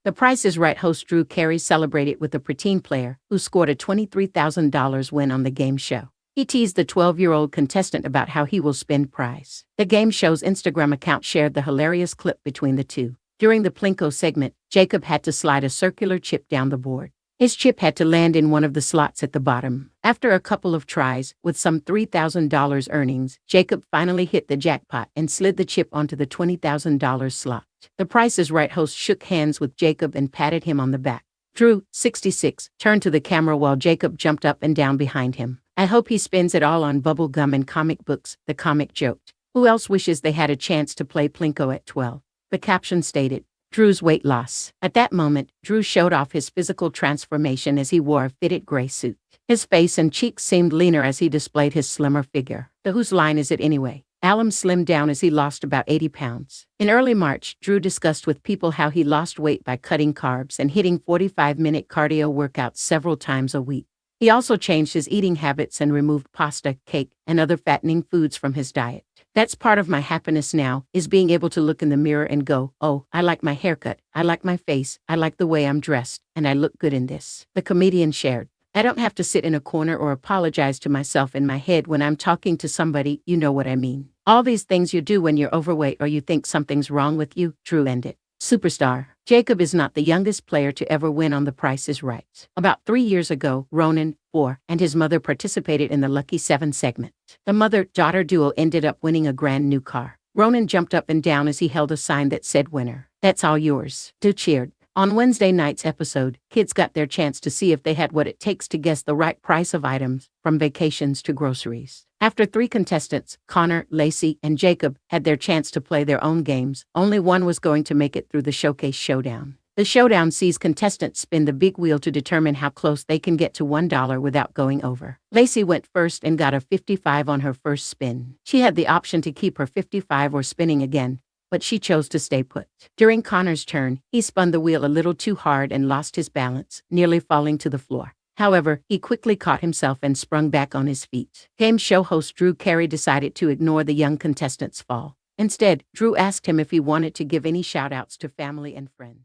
The Price is Right host Drew Carey celebrated with a preteen player who scored a $23,000 win on the game show. He teased the 12-year-old contestant about how he will spend prize. The game show's Instagram account shared the hilarious clip between the two. During the Plinko segment, Jacob had to slide a circular chip down the board. His chip had to land in one of the slots at the bottom. After a couple of tries, with some $3,000 earnings, Jacob finally hit the jackpot and slid the chip onto the $20,000 slot. The Price is Right host shook hands with Jacob and patted him on the back. Drew, 66, turned to the camera while Jacob jumped up and down behind him. "I hope he spends it all on bubble gum and comic books," the comic joked. "Who else wishes they had a chance to play Plinko at 12? The caption stated. Drew's weight loss. At that moment, Drew showed off his physical transformation as he wore a fitted gray suit. His face and cheeks seemed leaner as he displayed his slimmer figure. The Whose Line Is It Anyway? Alum slimmed down as he lost about 80 pounds. In early March, Drew discussed with people how he lost weight by cutting carbs and hitting 45-minute cardio workouts several times a week. He also changed his eating habits and removed pasta, cake, and other fattening foods from his diet. "That's part of my happiness now, is being able to look in the mirror and go, oh, I like my haircut, I like my face, I like the way I'm dressed, and I look good in this," the comedian shared. "I don't have to sit in a corner or apologize to myself in my head when I'm talking to somebody, you know what I mean. All these things you do when you're overweight or you think something's wrong with you," Drew ended. Superstar. Jacob is not the youngest player to ever win on The Price is Right. About 3 years ago, Ronan, 4, and his mother participated in the Lucky 7 segment. The mother-daughter duo ended up winning a brand new car. Ronan jumped up and down as he held a sign that said "Winner. That's all yours." Drew cheered. On Wednesday night's episode, kids got their chance to see if they had what it takes to guess the right price of items, from vacations to groceries. After 3 contestants, Connor, Lacey, and Jacob, had their chance to play their own games, only one was going to make it through the showcase showdown. The showdown sees contestants spin the big wheel to determine how close they can get to $1 without going over. Lacey went first and got a 55 on her first spin. She had the option to keep her 55 or spinning again, but she chose to stay put. During Connor's turn, he spun the wheel a little too hard and lost his balance, nearly falling to the floor. However, he quickly caught himself and sprung back on his feet. Game show host Drew Carey decided to ignore the young contestant's fall. Instead, Drew asked him if he wanted to give any shout-outs to family and friends.